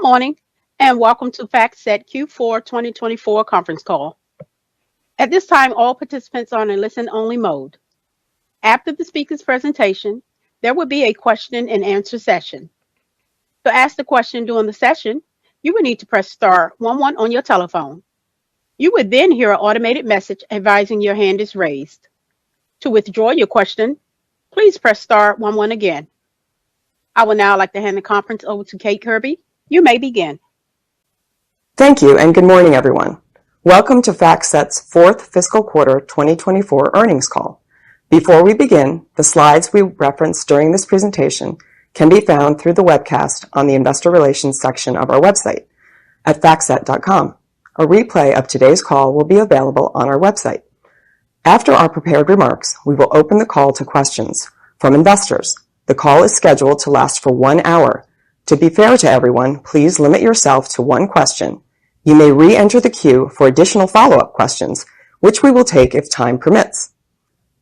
morning and welcome to FactSet Q4 2024 conference call. At this time, all participants are in a listen-only mode. After the speaker's presentation, there will be a question and answer session. To ask the question during the session, you will need to press star 11 on your telephone. You will then hear an automated message advising your hand is raised. To withdraw your question, please press star 11 again. I would now like to hand the conference over to Kate Kirby. You may begin. Thank you and good morning, everyone. Welcome to FactSet's fourth fiscal quarter 2024 earnings call. Before we begin, the slides we reference during this presentation can be found through the webcast on the Investor Relations section of our website at FactSet.com. A replay of today's call will be available on our website. After our prepared remarks, we will open the call to questions from investors. The call is scheduled to last for 1 hour. To be fair to everyone, please limit yourself to one question. You may re-enter the queue for additional follow-up questions, which we will take if time permits.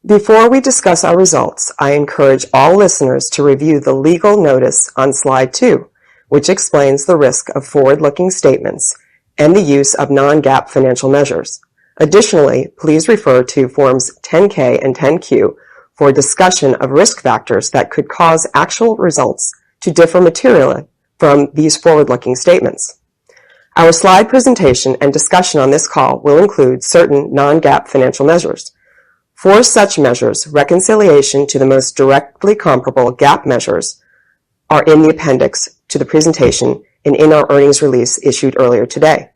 Before we discuss our results, I encourage all listeners to review the legal notice on slide 2, which explains the risk of forward-looking statements and the use of non-GAAP financial measures. Additionally, please refer to Forms 10-K and 10-Q for a discussion of risk factors that could cause actual results to differ materially from these forward-looking statements. Our slide presentation and discussion on this call will include certain non-GAAP financial measures. For such measures, reconciliation to the most directly comparable GAAP measures are in the appendix to the presentation and in our earnings release issued earlier today.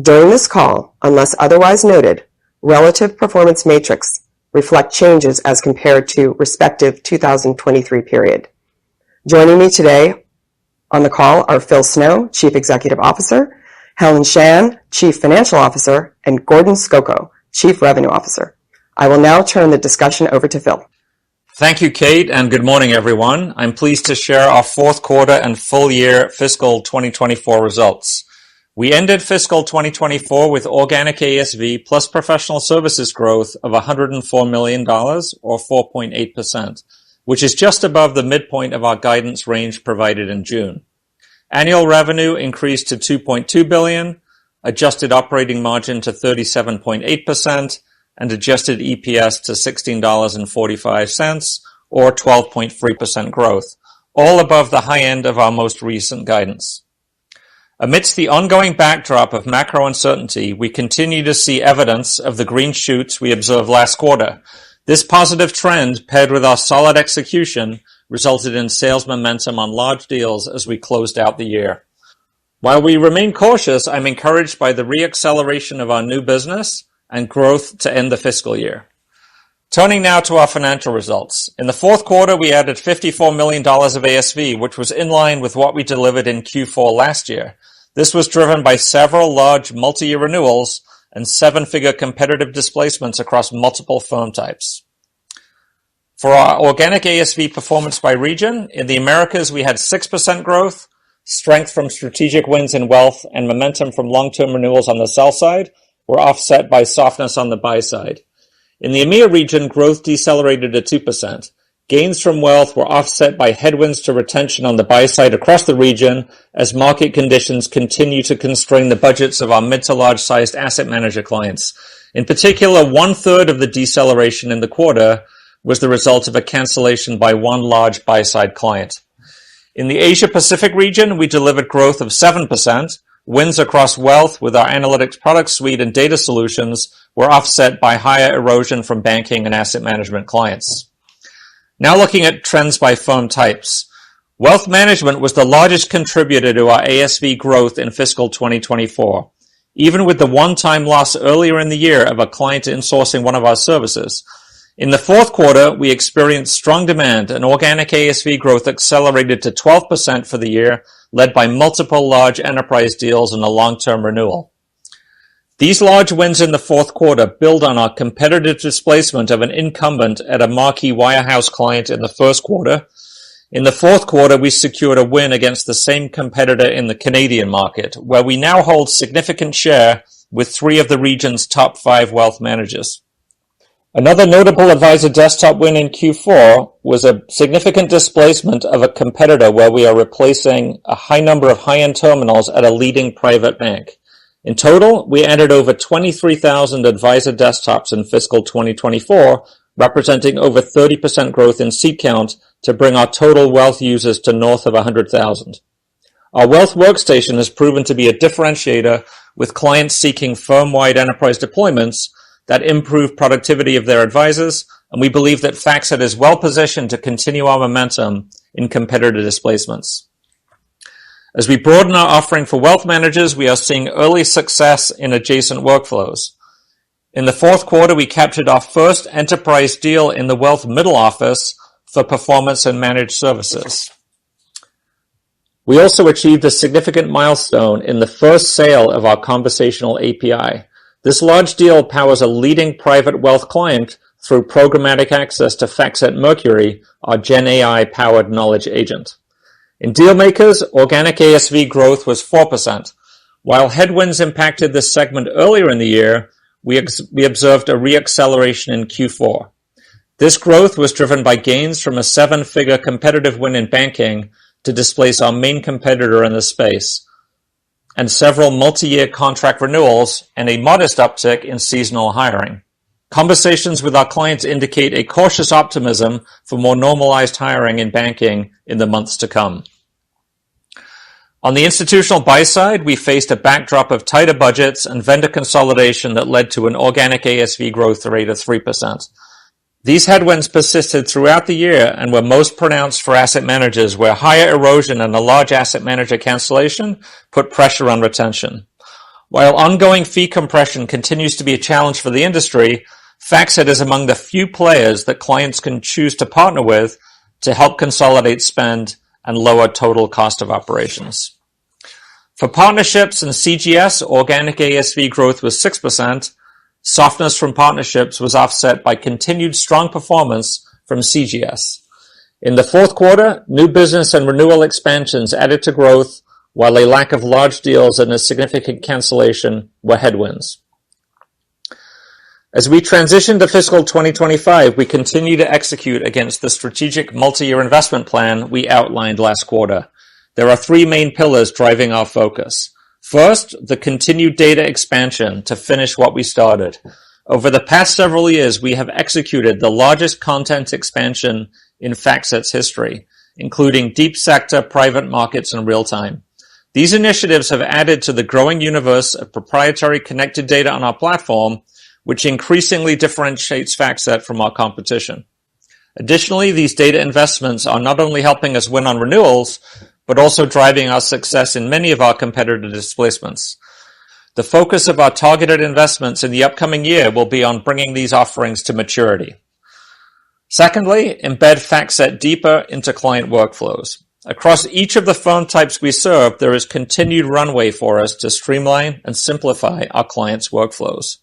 During this call, unless otherwise noted, relative performance matrix reflect changes as compared to respective 2023 period. Joining me today on the call are Phil Snow, Chief Executive Officer, Helen Shan, Chief Financial Officer, and Gordon Skoko, Chief Revenue Officer. I will now turn the discussion over to Phil. Thank you, Kate, and good morning, everyone. I'm pleased to share our fourth quarter and full year fiscal 2024 results. We ended fiscal 2024 with organic ASV plus professional services growth of $104 million, or 4.8%, which is just above the midpoint of our guidance range provided in June. Annual revenue increased to $2.2 billion, adjusted operating margin to 37.8%, and adjusted EPS to $16.45, or 12.3% growth, all above the high end of our most recent guidance. Amidst the ongoing backdrop of macro uncertainty, we continue to see evidence of the green shoots we observed last quarter. This positive trend, paired with our solid execution, resulted in sales momentum on large deals as we closed out the year. While we remain cautious, I'm encouraged by the re-acceleration of our new business and growth to end the fiscal year. Turning now to our financial results. In the fourth quarter, we added $54 million of ASV, which was in line with what we delivered in Q4 last year. This was driven by several large multi-year renewals and seven-figure competitive displacements across multiple firm types. For our organic ASV performance by region, in the Americas, we had 6% growth, strength from strategic wins in wealth, and momentum from long-term renewals on the sell side were offset by softness on the buy side. In the EMEA region, growth decelerated to 2%. Gains from wealth were offset by headwinds to retention on the buy side across the region as market conditions continue to constrain the budgets of our mid to large-sized asset manager clients. In particular, 1/3 of the deceleration in the quarter was the result of a cancellation by one large buy-side client. In the Asia-Pacific region, we delivered growth of 7%. Wins across wealth with our analytics product suite and data solutions were offset by higher erosion from banking and asset management clients. Now looking at trends by firm types. Wealth management was the largest contributor to our ASV growth in fiscal 2024. Even with the one-time loss earlier in the year of a client insourcing one of our services. In the fourth quarter, we experienced strong demand and organic ASV growth accelerated to 12% for the year, led by multiple large enterprise deals and a long-term renewal. These large wins in the fourth quarter build on our competitive displacement of an incumbent at a marquee wirehouse client in the first quarter. In the fourth quarter, we secured a win against the same competitor in the Canadian market, where we now hold significant share with 3 of the region's top 5 wealth managers. Another notable advisor desktop win in Q4 was a significant displacement of a competitor where we are replacing a high number of high-end terminals at a leading private bank. In total, we added over 23,000 advisor desktops in fiscal 2024, representing over 30% growth in seat count to bring our total wealth users to north of 100,000. Our wealth workstation has proven to be a differentiator with clients seeking firm-wide enterprise deployments that improve productivity of their advisors, and we believe that FactSet is well positioned to continue our momentum in competitor displacements. As we broaden our offering for wealth managers, we are seeing early success in adjacent workflows. In the fourth quarter, we captured our first enterprise deal in the wealth middle office for performance and managed services. We also achieved a significant milestone in the first sale of our conversational API. This large deal powers a leading private wealth client through programmatic access to FactSet Mercury, our Gen AI-powered knowledge agent. In dealmakers, organic ASV growth was 4%. While headwinds impacted this segment earlier in the year, we observed a re-acceleration in Q4. This growth was driven by gains from a seven-figure competitive win in banking to displace our main competitor in the space, and several multi-year contract renewals and a modest uptick in seasonal hiring. Conversations with our clients indicate a cautious optimism for more normalized hiring in banking in the months to come. On the institutional buy side, we faced a backdrop of tighter budgets and vendor consolidation that led to an organic ASV growth rate of 3%. These headwinds persisted throughout the year and were most pronounced for asset managers, where higher erosion and a large asset manager cancellation put pressure on retention. While ongoing fee compression continues to be a challenge for the industry, FactSet is among the few players that clients can choose to partner with to help consolidate spend and lower total cost of operations. For partnerships and CGS, organic ASV growth was 6%. Softness from partnerships was offset by continued strong performance from CGS. In the fourth quarter, new business and renewal expansions added to growth, while a lack of large deals and a significant cancellation were headwinds. As we transition to fiscal 2025, we continue to execute against the strategic multi-year investment plan we outlined last quarter. There are three main pillars driving our focus. First, the continued data expansion to finish what we started. Over the past several years, we have executed the largest content expansion in FactSet's history, including deep sector, private markets, and real-time. These initiatives have added to the growing universe of proprietary connected data on our platform, which increasingly differentiates FactSet from our competition. Additionally, these data investments are not only helping us win on renewals, but also driving our success in many of our competitor displacements. The focus of our targeted investments in the upcoming year will be on bringing these offerings to maturity. Secondly, embed FactSet deeper into client workflows. Across each of the firm types we serve, there is continued runway for us to streamline and simplify our clients' workflows.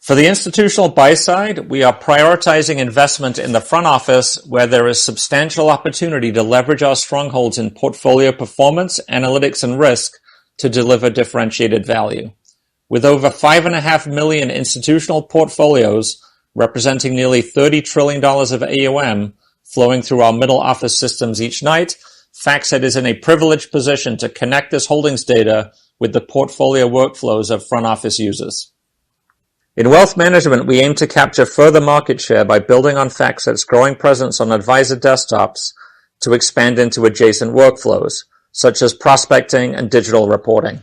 For the institutional buy side, we are prioritizing investment in the front office where there is substantial opportunity to leverage our strongholds in portfolio performance, analytics, and risk to deliver differentiated value. With over 5.5 million institutional portfolios representing nearly $30 trillion of AUM flowing through our middle office systems each night, FactSet is in a privileged position to connect this holdings data with the portfolio workflows of front office users. In wealth management, we aim to capture further market share by building on FactSet's growing presence on advisor desktops to expand into adjacent workflows, such as prospecting and digital reporting.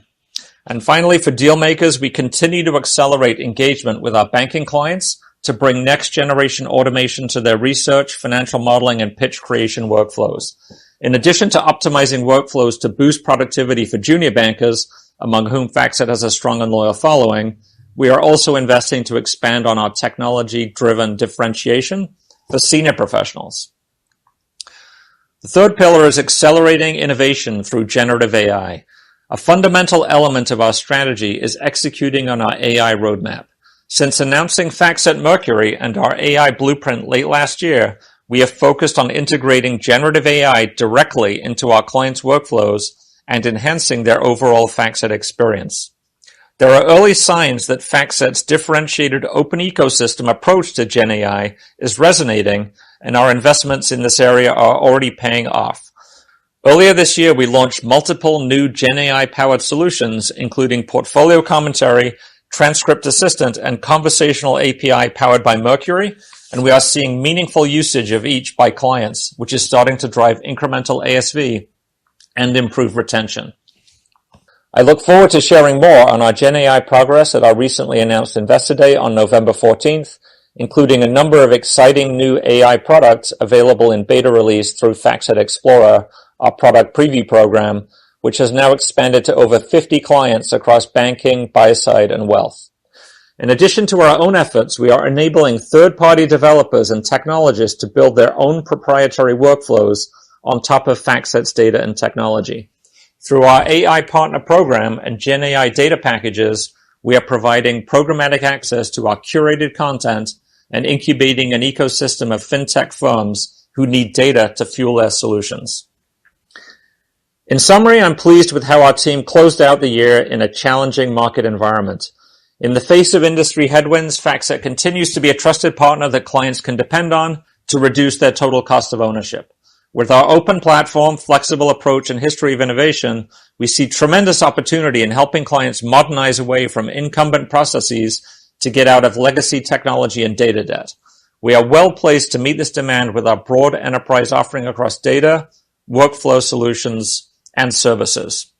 And finally, for deal makers, we continue to accelerate engagement with our banking clients to bring next-generation automation to their research, financial modeling, and pitch creation workflows. In addition to optimizing workflows to boost productivity for junior bankers, among whom FactSet has a strong and loyal following, we are also investing to expand on our technology-driven differentiation for senior professionals. The third pillar is accelerating innovation through generative AI. A fundamental element of our strategy is executing on our AI roadmap. Since announcing FactSet Mercury and our AI blueprint late last year, we have focused on integrating generative AI directly into our clients' workflows and enhancing their overall FactSet experience. There are early signs that FactSet's differentiated open ecosystem approach to GenAI is resonating, and our investments in this area are already paying off. Earlier this year, we launched multiple new GenAI-powered solutions, including Portfolio Commentary, Transcript Assistant, and Conversational API powered by Mercury, and we are seeing meaningful usage of each by clients, which is starting to drive incremental ASV and improve retention. I look forward to sharing more on our GenAI progress at our recently announced Investor Day on November 14th, including a number of exciting new AI products available in beta release through FactSet Explorer, our product preview program, which has now expanded to over 50 clients across banking, buy-side, and wealth. In addition to our own efforts, we are enabling third-party developers and technologists to build their own proprietary workflows on top of FactSet's data and technology. Through our AI Partner Program and GenAI data packages, we are providing programmatic access to our curated content and incubating an ecosystem of fintech firms who need data to fuel their solutions. In summary, I'm pleased with how our team closed out the year in a challenging market environment. In the face of industry headwinds, FactSet continues to be a trusted partner that clients can depend on to reduce their total cost of ownership. With our open platform, flexible approach, and history of innovation, we see tremendous opportunity in helping clients modernize away from incumbent processes to get out of legacy technology and data debt. We are well placed to meet this demand with our broad enterprise offering across data, workflow solutions, and services.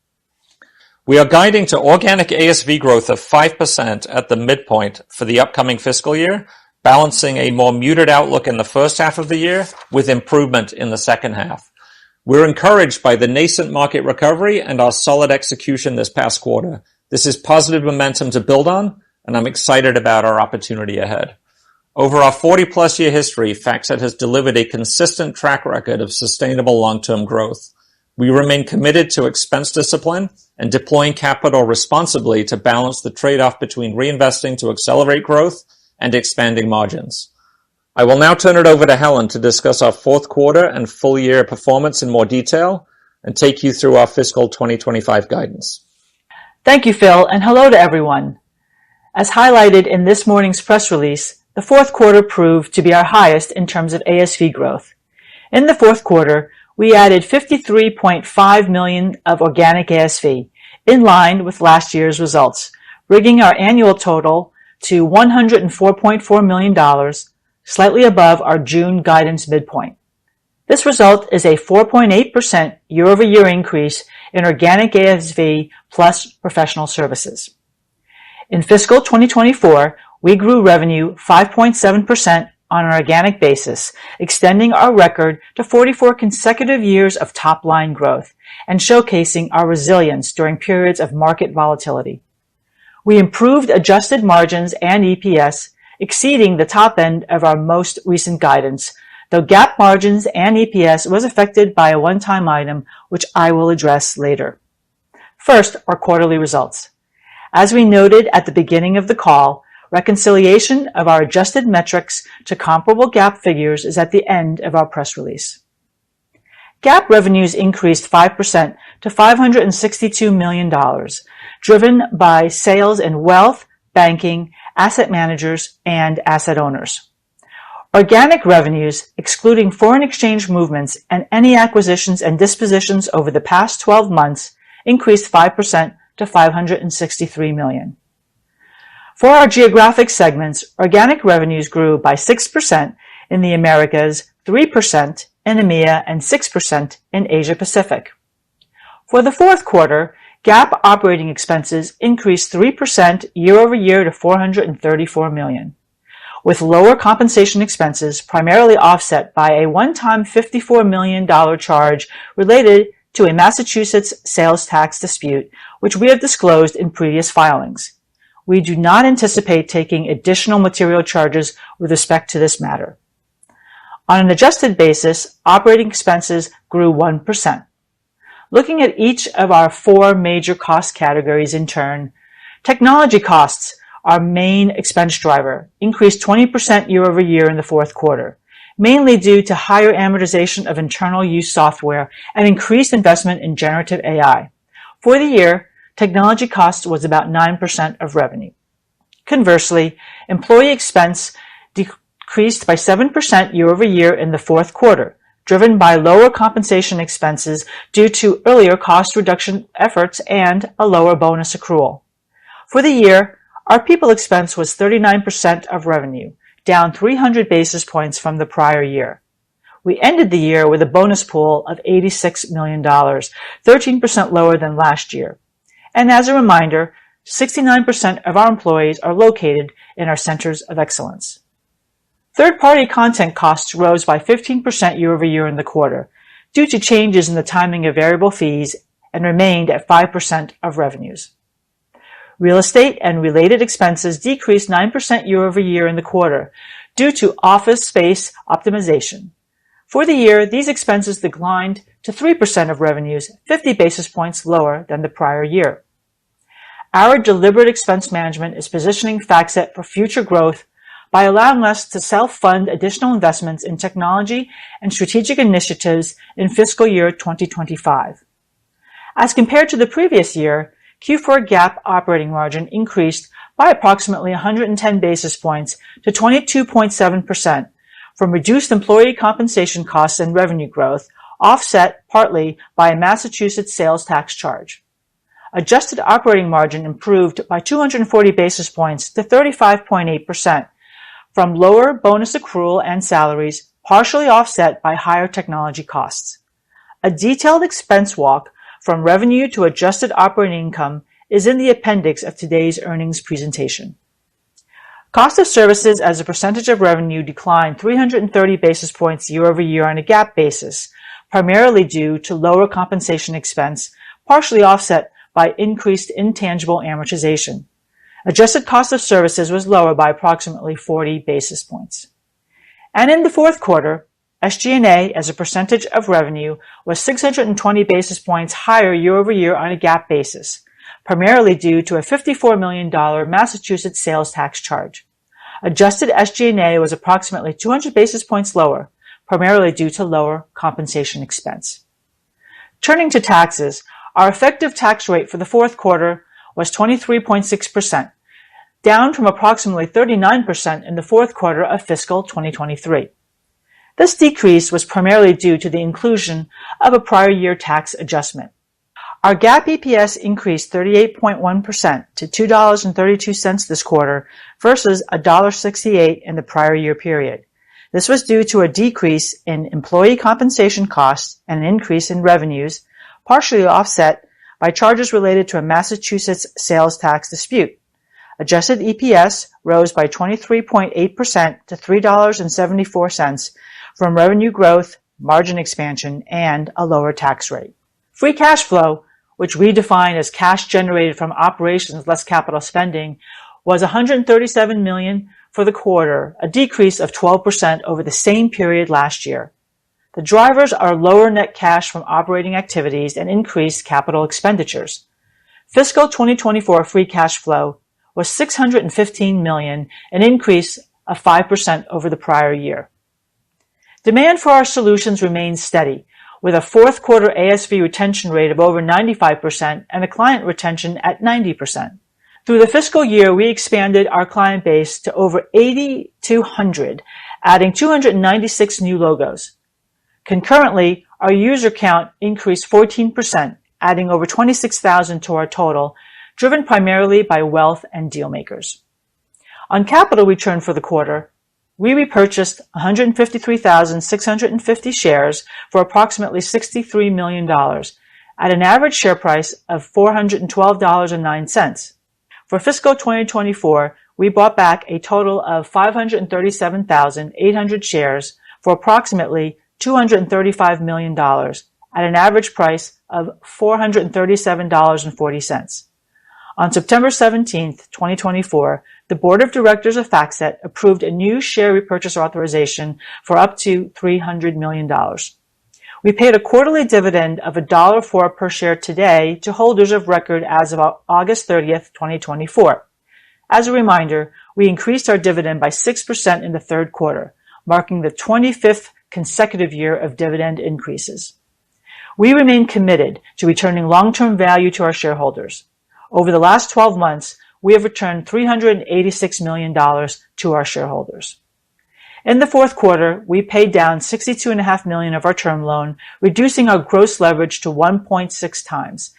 We are guiding to organic ASV growth of 5% at the midpoint for the upcoming fiscal year, balancing a more muted outlook in the first half of the year with improvement in the second half. We're encouraged by the nascent market recovery and our solid execution this past quarter. This is positive momentum to build on, and I'm excited about our opportunity ahead. Over our 40-plus year history, FactSet has delivered a consistent track record of sustainable long-term growth. We remain committed to expense discipline and deploying capital responsibly to balance the trade-off between reinvesting to accelerate growth and expanding margins. I will now turn it over to Helen to discuss our fourth quarter and full year performance in more detail and take you through our fiscal 2025 guidance. Thank you, Phil, and hello to everyone. As highlighted in this morning's press release, the fourth quarter proved to be our highest in terms of ASV growth. In the fourth quarter, we added $53.5 million of organic ASV, in line with last year's results, bringing our annual total to $104.4 million, slightly above our June guidance midpoint. This result is a 4.8% year-over-year increase in organic ASV plus professional services. In fiscal 2024, we grew revenue 5.7% on an organic basis, extending our record to 44 consecutive years of top-line growth and showcasing our resilience during periods of market volatility. We improved adjusted margins and EPS, exceeding the top end of our most recent guidance, though GAAP margins and EPS was affected by a one-time item, which I will address later. First, our quarterly results. As we noted at the beginning of the call, reconciliation of our adjusted metrics to comparable GAAP figures is at the end of our press release. GAAP revenues increased 5% to $562 million, driven by sales in wealth, banking, asset managers, and asset owners. Organic revenues, excluding foreign exchange movements and any acquisitions and dispositions over the past 12 months, increased 5% to $563 million. For our geographic segments, organic revenues grew by 6% in the Americas, 3% in EMEA, and 6% in Asia Pacific. For the fourth quarter, GAAP operating expenses increased 3% year-over-year to $434 million, with lower compensation expenses primarily offset by a one-time $54 million charge related to a Massachusetts sales tax dispute, which we have disclosed in previous filings. We do not anticipate taking additional material charges with respect to this matter. On an adjusted basis, operating expenses grew 1%. Looking at each of our four major cost categories in turn, technology costs, our main expense driver, increased 20% year-over-year in the fourth quarter, mainly due to higher amortization of internal use software and increased investment in generative AI. For the year, Technology cost was about 9% of revenue. Conversely, employee expense decreased by 7% year over year in the fourth quarter, driven by lower compensation expenses due to earlier cost reduction efforts and a lower bonus accrual. For the year, our people expense was 39% of revenue, down 300 basis points from the prior year. We ended the year with a bonus pool of $86 million, 13% lower than last year. And as a reminder, 69% of our employees are located in our centers of excellence. Third-party content costs rose by 15% year over year in the quarter due to changes in the timing of variable fees and remained at 5% of revenues. Real estate and related expenses decreased 9% year over year in the quarter due to office space optimization. For the year, these expenses declined to 3% of revenues, 50 basis points lower than the prior year. Our deliberate expense management is positioning FactSet for future growth by allowing us to self-fund additional investments in technology and strategic initiatives in fiscal year 2025. As compared to the previous year, Q4 GAAP operating margin increased by approximately 110 basis points to 22.7% from reduced employee compensation costs and revenue growth, offset partly by a Massachusetts sales tax charge. Adjusted operating margin improved by 240 basis points to 35.8% from lower bonus accrual and salaries, partially offset by higher technology costs. A detailed expense walk from revenue to adjusted operating income is in the appendix of today's earnings presentation. Cost of services as a percentage of revenue declined 330 basis points year over year on a GAAP basis, primarily due to lower compensation expense, partially offset by increased intangible amortization. Adjusted cost of services was lower by approximately 40 basis points. And in the fourth quarter, SG&A as a percentage of revenue was 620 basis points higher year over year on a GAAP basis, primarily due to a $54 million Massachusetts sales tax charge. Adjusted SG&A was approximately 200 basis points lower, primarily due to lower compensation expense. Turning to taxes, our effective tax rate for the fourth quarter was 23.6%, down from approximately 39% in the fourth quarter of fiscal 2023. This decrease was primarily due to the inclusion of a prior year tax adjustment. Our GAAP EPS increased 38.1% to $2.32 this quarter versus $1.68 in the prior year period. This was due to a decrease in employee compensation costs and an increase in revenues, partially offset by charges related to a Massachusetts sales tax dispute. Adjusted EPS rose by 23.8% to $3.74 from revenue growth, margin expansion, and a lower tax rate. Free cash flow, which we define as cash generated from operations less capital spending, was $137 million for the quarter, a decrease of 12% over the same period last year. The drivers are lower net cash from operating activities and increased capital expenditures. Fiscal 2024 free cash flow was $615 million, an increase of 5% over the prior year. Demand for our solutions remains steady, with a fourth quarter ASV retention rate of over 95% and a client retention at 90%. Through the fiscal year, we expanded our client base to over 8,200, adding 296 new logos. Concurrently, our user count increased 14%, adding over 26,000 to our total, driven primarily by wealth and deal makers. On capital return for the quarter, we repurchased 153,650 shares for approximately $63 million at an average share price of $412.09. For fiscal 2024, we bought back a total of 537,800 shares for approximately $235 million at an average price of $437.40. On September 17, 2024, the Board of Directors of FactSet approved a new share repurchase authorization for up to $300 million. We paid a quarterly dividend of $1.04 per share today to holders of record as of August 30, 2024. As a reminder, we increased our dividend by 6% in the third quarter, marking the 25th consecutive year of dividend increases. We remain committed to returning long-term value to our shareholders. Over the last 12 months, we have returned $386 million to our shareholders. In the fourth quarter, we paid down $62.5 million of our term loan, reducing our gross leverage to 1.6 times.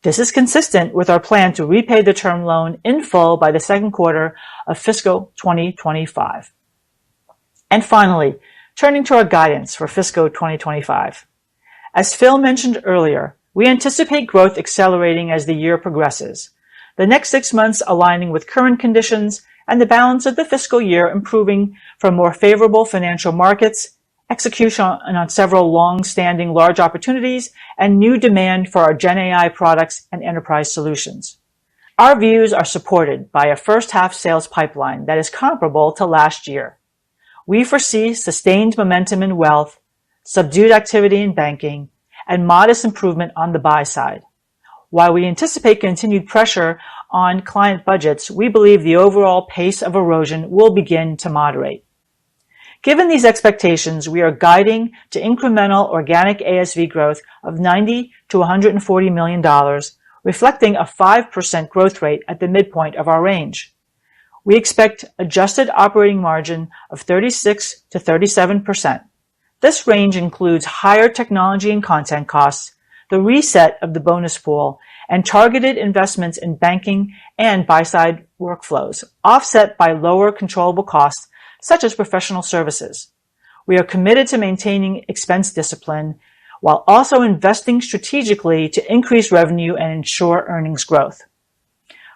This is consistent with our plan to repay the term loan in full by the second quarter of fiscal 2025. And finally, turning to our guidance for fiscal 2025. As Phil mentioned earlier, we anticipate growth accelerating as the year progresses, the next 6 months aligning with current conditions and the balance of the fiscal year improving from more favorable financial markets, execution on several long-standing large opportunities, and new demand for our GenAI products and enterprise solutions. Our views are supported by a first-half sales pipeline that is comparable to last year. We foresee sustained momentum in wealth, subdued activity in banking, and modest improvement on the buy side. While we anticipate continued pressure on client budgets, we believe the overall pace of erosion will begin to moderate. Given these expectations, we are guiding to incremental organic ASV growth of $90 to $140 million, reflecting a 5% growth rate at the midpoint of our range. We expect adjusted operating margin of 36 to 37%. This range includes higher technology and content costs, the reset of the bonus pool, and targeted investments in banking and buy-side workflows, offset by lower controllable costs such as professional services. We are committed to maintaining expense discipline while also investing strategically to increase revenue and ensure earnings growth.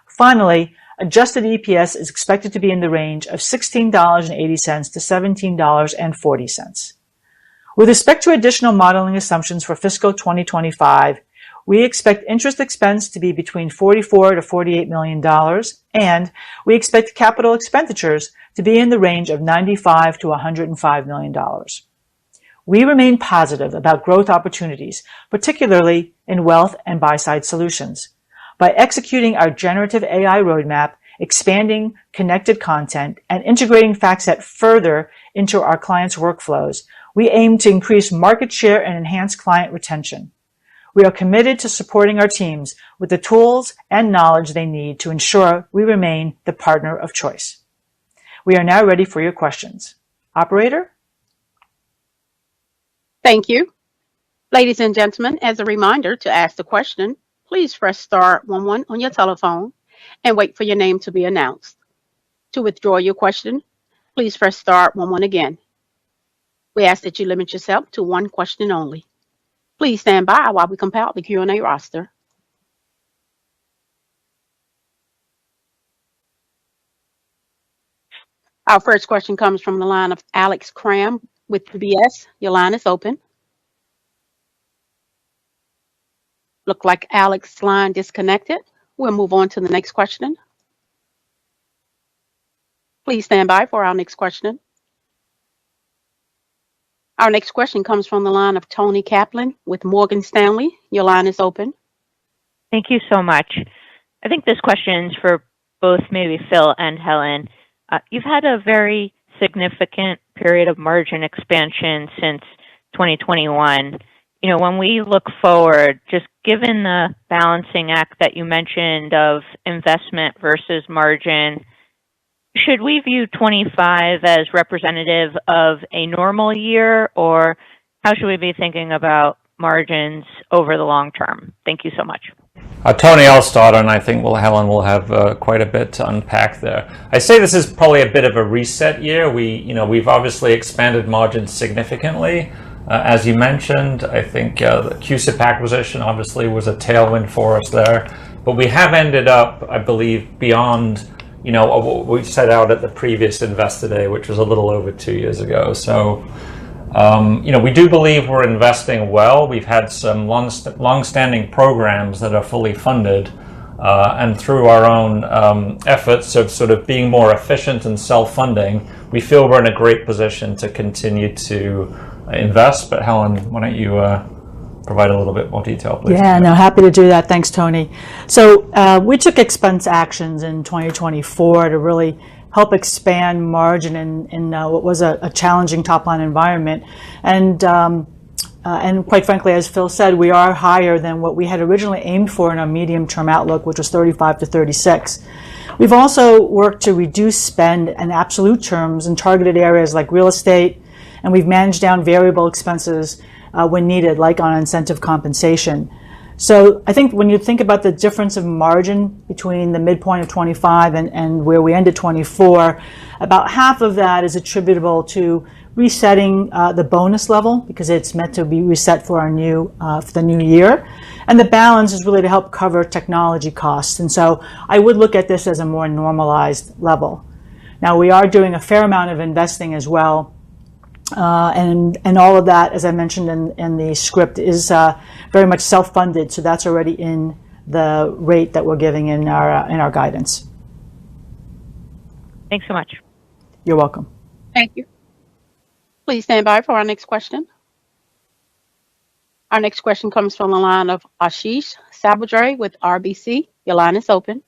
Finally, adjusted EPS is expected to be in the range of $16.80 to $17.40. With respect to additional modeling assumptions for fiscal 2025, we expect interest expense to be between $44 to $48 million, and we expect capital expenditures to be in the range of $95 to $105 million. We remain positive about growth opportunities, particularly in wealth and buy-side solutions. By executing our generative AI roadmap, expanding connected content, and integrating FactSet further into our clients' workflows, we aim to increase market share and enhance client retention. We are committed to supporting our teams with the tools and knowledge they need to ensure we remain the partner of choice. We are now ready for your questions. Operator? Thank you. Ladies and gentlemen, as a reminder to ask the question, please press star 11 on your telephone and wait for your name to be announced. To withdraw your question, please press star 11 again. We ask that you limit yourself to one question only. Please stand by while we compile the Q&A roster. Our first question comes from the line of Alex Kramm with FDS. Your line is open. Look like Alex's line disconnected. We'll move on to the next question. Please stand by for our next question. Our next question comes from the line of Toni Kaplan with Morgan Stanley. Your line is open. Thank you so much. I think this question is for both maybe Phil and Helen. You've had a very significant period of margin expansion since 2021. When we look forward, just given the balancing act that you mentioned of investment versus margin, should we view 25 as representative of a normal year, or how should we be thinking about margins over the long term? Thank you so much. Tony, I'll start, and I think Helen will have quite a bit to unpack there. I say this is probably a bit of a reset year. We've obviously expanded margins significantly. As you mentioned, I think the CUSIP acquisition obviously was a tailwind for us there. But we have ended up, I believe, beyond what we set out at the previous Investor Day, which was a little over 2 years ago. So, we do believe we're investing well. We've had some long-standing programs that are fully funded, and through our own efforts of sort of being more efficient and self-funding, we feel we're in a great position to continue to invest. But Helen, why don't you provide a little bit more detail, please? Yeah, no, happy to do that. Thanks, Tony. So we took expense actions in 2024 to really help expand margin in what was a challenging top-line environment. And And quite frankly, as Phil said, we are higher than what we had originally aimed for in our medium-term outlook, which was 35 to 36. We've also worked to reduce spend in absolute terms in targeted areas like real estate, and we've managed down variable expenses when needed, like on incentive compensation. So I think when you think about the difference of margin between the midpoint of 25 and where we ended 24, about half of that is attributable to resetting the bonus level because it's meant to be reset for for the new year. And the balance is really to help cover technology costs. And so I would look at this as a more normalized level. Now we are doing a fair amount of investing as well. And all of that, as I mentioned in the script, is very much self-funded. So that's already in the rate that we're giving in our guidance. Thanks so much. You're welcome. Thank you. Please stand by for our next question. Our next question comes from the line of Ashish Sabadra with RBC. Your line is open.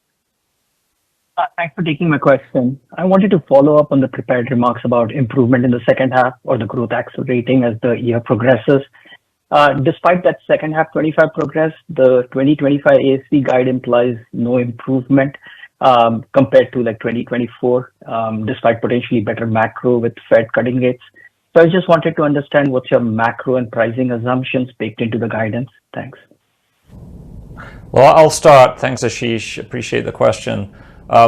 Thanks for taking my question. I wanted to follow up on the prepared remarks about improvement in the second half or the growth accelerating as the year progresses. Despite that second half 25 progress, the 2025 ASV guide implies no improvement compared to like 2024, despite potentially better macro with Fed cutting rates. So I just wanted to understand what's your macro and pricing assumptions baked into the guidance. Thanks. Well, I'll start. Thanks, Ashish. Appreciate the question.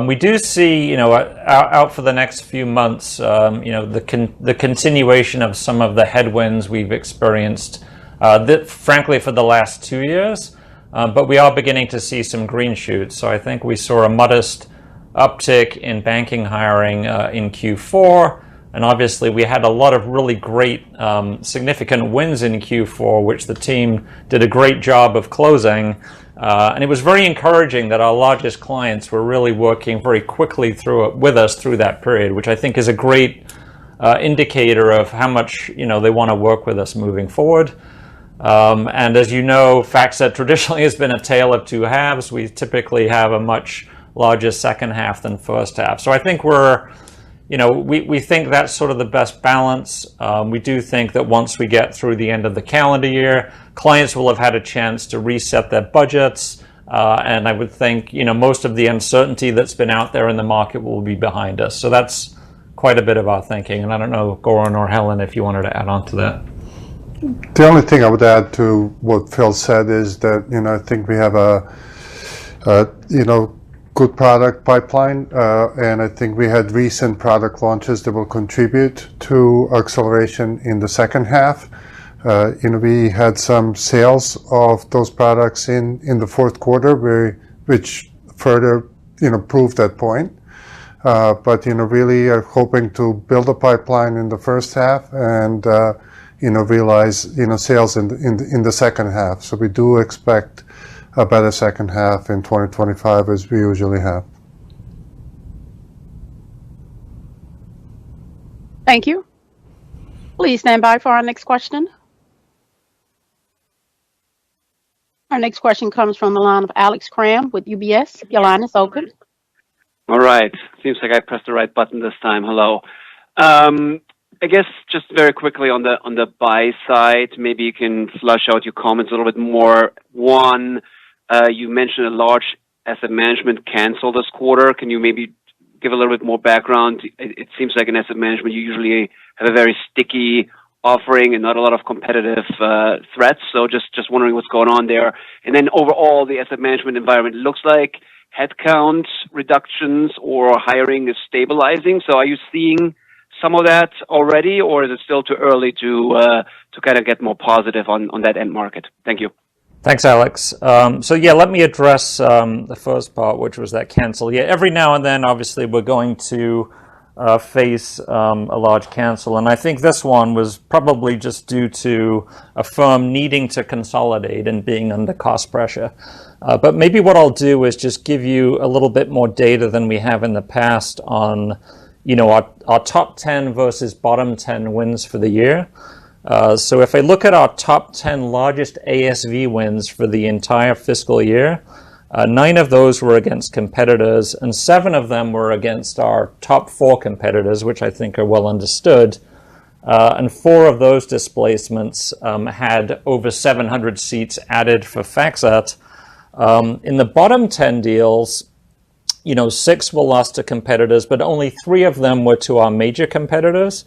We do see, out for the next few months, the continuation of some of the headwinds we've experienced, frankly, for the last 2 years. But we are beginning to see some green shoots. So I think we saw a modest uptick in banking hiring in Q4. And obviously, we had a lot of really great, significant wins in Q4, which the team did a great job of closing. And it was very encouraging that our largest clients were really working very quickly with us through that period, which I think is a great indicator of how much they want to work with us moving forward. And as you know, FactSet traditionally has been a tale of two halves. We typically have a much larger second half than first half. So I think we think that's sort of the best balance. We do think that once we get through the end of the calendar year, clients will have had a chance to reset their budgets. And I would think, most of the uncertainty that's been out there in the market will be behind us. So that's quite a bit of our thinking. And I don't know, Goran or Helen, if you wanted to add on to that. The only thing I would add to what Phil said is that, I think we have a good product pipeline, and I think we had recent product launches that will contribute to acceleration in the second half. We had some sales of those products in the fourth quarter, which further, proved that point. But really are hoping to build a pipeline in the first half and realize sales in the second half. So we do expect a better second half in 2025 as we usually have. Thank you. Please stand by for our next question. Our next question comes from the line of Alex Kramm with UBS. Your line is open. All right. Seems like I pressed the right button this time. Hello. I guess just very quickly on the buy side, maybe you can flush out your comments a little bit more. One, you mentioned a large asset management cancel this quarter. Can you maybe give a little bit more background? It seems like in asset management, you usually have a very sticky offering and not a lot of competitive threats. So just wondering what's going on there. And then overall, the asset management environment looks like headcount reductions or hiring is stabilizing. So are you seeing some of that already, or is it still too early to kind of get more positive on that end market? Thank you. Thanks, Alex. Let me address the first part, which was that cancel. Yeah, every now and then, obviously, we're going to face a large cancel. And I think this one was probably just due to a firm needing to consolidate and being under cost pressure. But maybe what I'll do is just give you a little bit more data than we have in the past on our top 10 versus bottom 10 wins for the year. So if I look at our top 10 largest ASV wins for the entire fiscal year, 9 of those were against competitors, and 7 of them were against our top 4 competitors, which I think are well understood. and 4 of those displacements had over 700 seats added for FactSet. In the bottom 10 deals, 6 were lost to competitors, but only 3 of them were to our major competitors.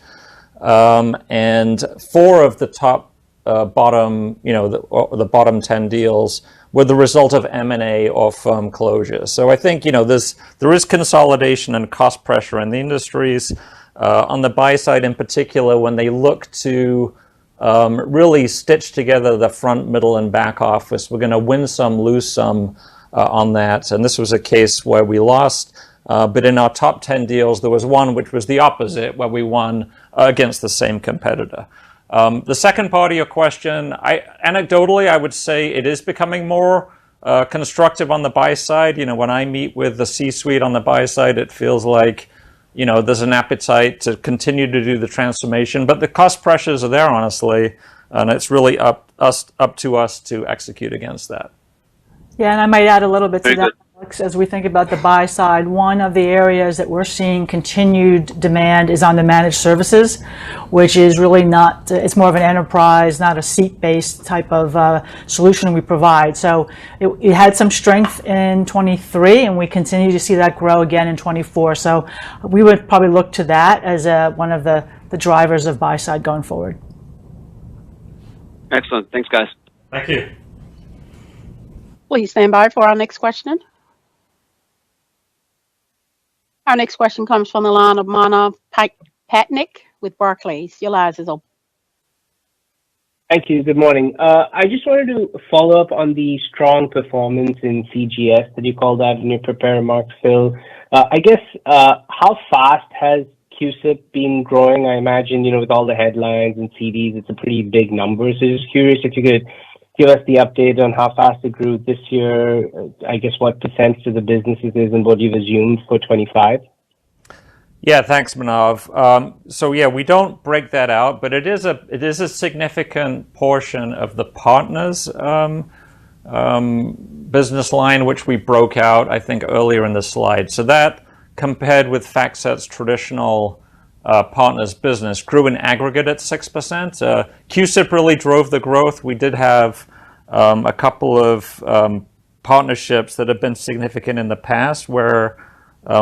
And 4 of the top bottom, the bottom 10 deals were the result of M&A or firm closure. So I think, there is consolidation and cost pressure in the industries. On the buy side in particular, when they look to really stitch together the front, middle, and back office, we're going to win some, lose some on that. And this was a case where we lost. But in our top 10 deals, there was one which was the opposite, where we won against the same competitor. The second part of your question, anecdotally, I would say it is becoming more constructive on the buy side. When I meet with the C-suite on the buy side, it feels like, there's an appetite to continue to do the transformation. But the cost pressures are there, honestly, and it's really up to us to execute against that. Yeah, and I might add a little bit to Very that, good. Alex, as we think about the buy side. One of the areas that we're seeing continued demand is on the managed services, which is really not, it's more of an enterprise, not a seat-based type of solution we provide. So it had some strength in 23, and we continue to see that grow again in 24. So we would probably look to that as one of the drivers of buy side going forward. Excellent. Thanks, guys. Thank you. Please stand by for our next question. Our next question comes from the line of Manav Patnaik with Barclays. Your line is open. Thank you. Good morning. I just wanted to follow up on the strong performance in CGS that you called out in your prepared remarks, Phil. I guess, how fast has CUSIP been growing? I imagine, with all the headlines and CDs, it's a pretty big number. So just curious if you could give us the update on how fast it grew this year, I guess what percent of the businesses is and what you've assumed for 25. Yeah, thanks, Manav. We don't break that out, but it is a significant portion of the partners business line, which we broke out, I think, earlier in the slide. So that, compared with FactSet's traditional partners business, grew in aggregate at 6%. CUSIP really drove the growth. We did have a couple of partnerships that have been significant in the past where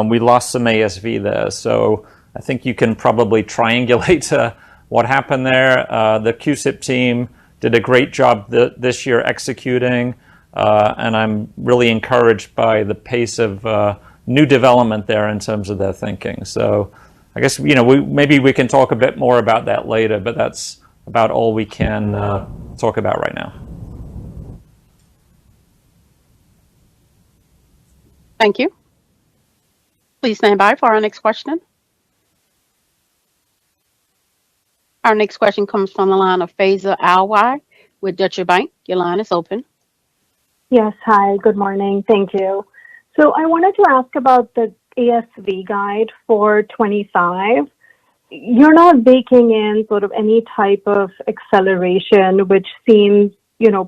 we lost some ASV there. So I think you can probably triangulate what happened there. The CUSIP team did a great job this year executing, and I'm really encouraged by the pace of new development there in terms of their thinking. So I guess, maybe we can talk a bit more about that later, but that's about all we can talk about right now. Thank you. Please stand by for our next question. Our next question comes from the line of Faiza Alwy with Deutsche Bank. Your line is open. Yes, hi, good morning. Thank you. So I wanted to ask about the ASV guide for 25. You're not baking in sort of any type of acceleration, which seems,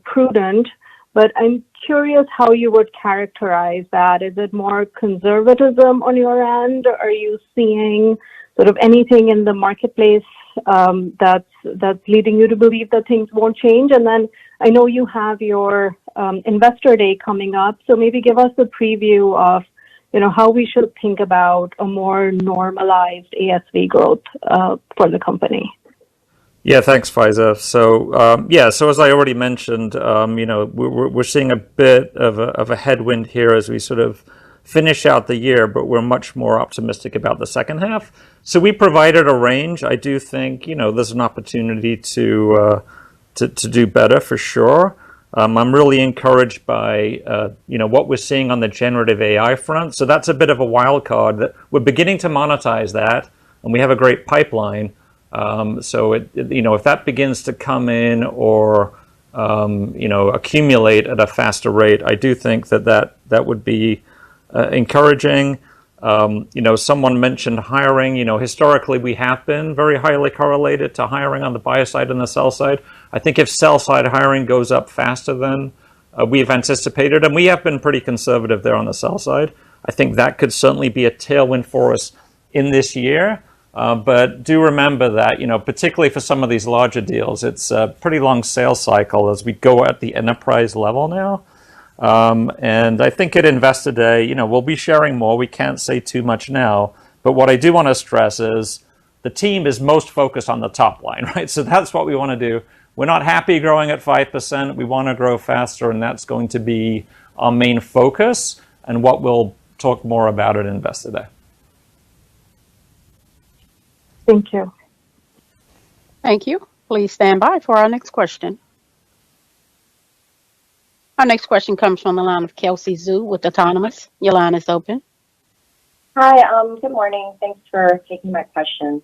prudent, but I'm curious how you would characterize that. Is it more conservatism on your end? Are you seeing sort of anything in the marketplace that's leading you to believe that things won't change? And then I know you have your Investor Day coming up, so maybe give us a preview of how we should think about a more normalized ASV growth for the company. Yeah, thanks, Faiza. So as I already mentioned, we're seeing a bit of a headwind here as we sort of finish out the year, but we're much more optimistic about the second half. So we provided a range. I do think, there's an opportunity to do better for sure. I'm really encouraged by, what we're seeing on the generative AI front. So that's a bit of a wild card that we're beginning to monetize that, and we have a great pipeline. So if that begins to come in or, accumulate at a faster rate, I do think that would be encouraging. Someone mentioned hiring. Historically we have been very highly correlated to hiring on the buy side and the sell side. I think if sell side hiring goes up faster than we've anticipated, and we have been pretty conservative there on the sell side, I think that could certainly be a tailwind for us in this year. But do remember that, particularly for some of these larger deals, it's a pretty long sales cycle as we go at the enterprise level now. And I think at Investor Day, we'll be sharing more. We can't say too much now. But what I do want to stress is the team is most focused on the top line, right? So that's what we want to do. We're not happy growing at 5%. We want to grow faster, and that's going to be our main focus and what we'll talk more about at Investor Day. Thank you. Thank you. Please stand by for our next question. Our next question comes from the line of Kelsey Zhu with Autonomous. Your line is open. Hi, good morning. Thanks for taking my question.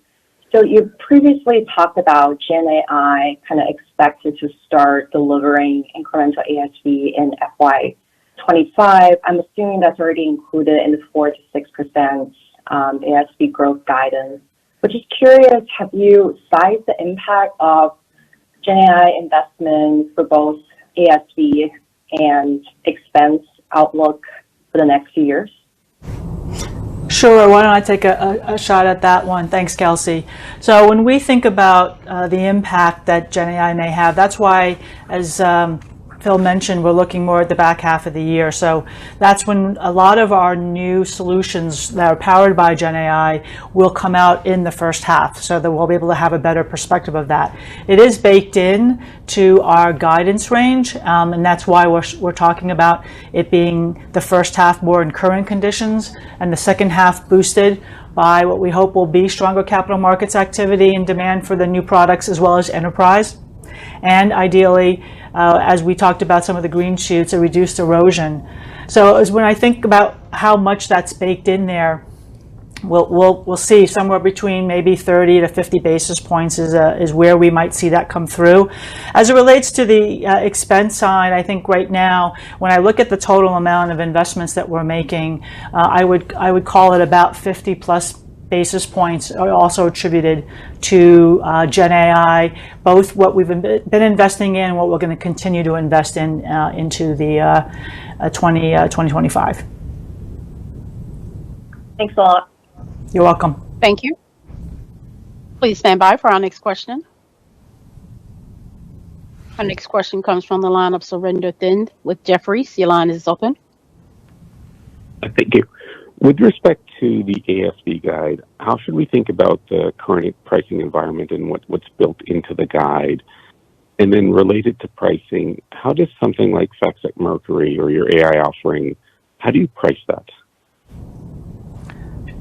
So you previously talked about Gen AI kind of expected to start delivering incremental ASV in FY25. I'm assuming that's already included in the 4 to 6% ASV growth guidance. But just curious, have you sized the impact of Gen AI investments for both ASV and expense outlook for the next few years? Sure. Why don't I take a shot at that one? Thanks, Kelsey. So when we think about the impact that Gen AI may have, that's why, as Phil mentioned, we're looking more at the back half of the year. So that's when a lot of our new solutions that are powered by Gen AI will come out in the first half, so that we'll be able to have a better perspective of that. It is baked in to our guidance range, and that's why we're talking about it being the first half more in current conditions and the second half boosted by what we hope will be stronger capital markets activity and demand for the new products as well as enterprise. And ideally, as we talked about some of the green shoots, a reduced erosion. So as when I think about how much that's baked in there, we'll see somewhere between maybe 30 to 50 basis points is where we might see that come through. As it relates to the expense side, I think right now, when I look at the total amount of investments that we're making, I would call it about 50 plus basis points are also attributed to Gen AI, both what we've been investing in and what we're going to continue to invest in into the 2025. Thanks a lot. You're welcome. Thank you. Please stand by for our next question. Our next question comes from the line of Surinder Thind with Jefferies. Your line is open. Thank you. With respect to the ASV guide, how should we think about the current pricing environment and what's built into the guide? And then related to pricing, how does something like FactSet Mercury or your AI offering, how do you price that?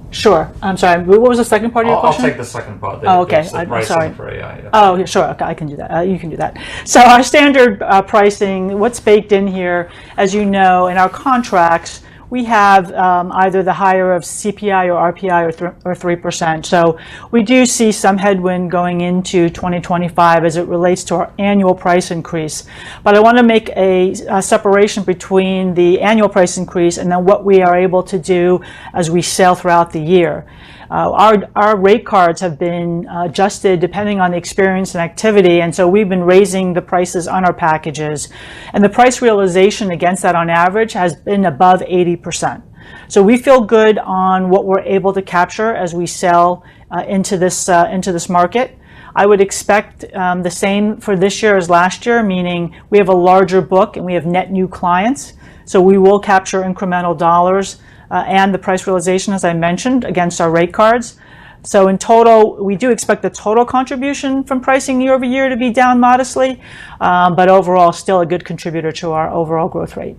Sure. I'm sorry. What was the second part of your question? I'll take the second part. Oh, okay. I'm sorry. For AI. Yeah. Oh, sure. Okay, I can do that. You can do that. So our standard pricing, what's baked in here, as you know, in our contracts, we have either the higher of CPI or RPI or 3%. So we do see some headwind going into 2025 as it relates to our annual price increase. But I want to make a separation between the annual price increase and then what we are able to do as we sell throughout the year. Our rate cards have been adjusted depending on the experience and activity, and so we've been raising the prices on our packages. And the price realization against that on average has been above 80%. So we feel good on what we're able to capture as we sell into this market. I would expect the same for this year as last year, meaning we have a larger book and we have net new clients. So we will capture incremental dollars and the price realization, as I mentioned, against our rate cards. So in total, we do expect the total contribution from pricing year over year to be down modestly, but overall still a good contributor to our overall growth rate.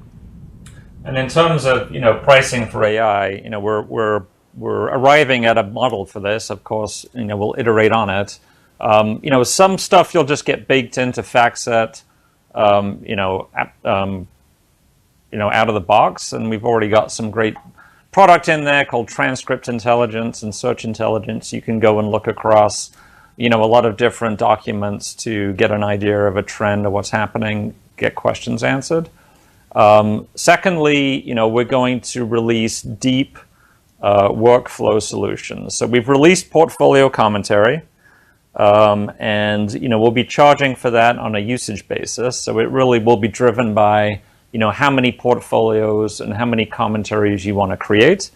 And in terms of pricing for AI, we're arriving at a model for this. Of course, we'll iterate on it. Some stuff you'll just get baked into FactSet, out of the box, and we've already got some great product in there called transcript intelligence and search intelligence. You can go and look across, a lot of different documents to get an idea of a trend of what's happening, get questions answered. Secondly, we're going to release deep workflow solutions. So we've released portfolio commentary, and we'll be charging for that on a usage basis. So it really will be driven by how many portfolios and how many commentaries you want to create.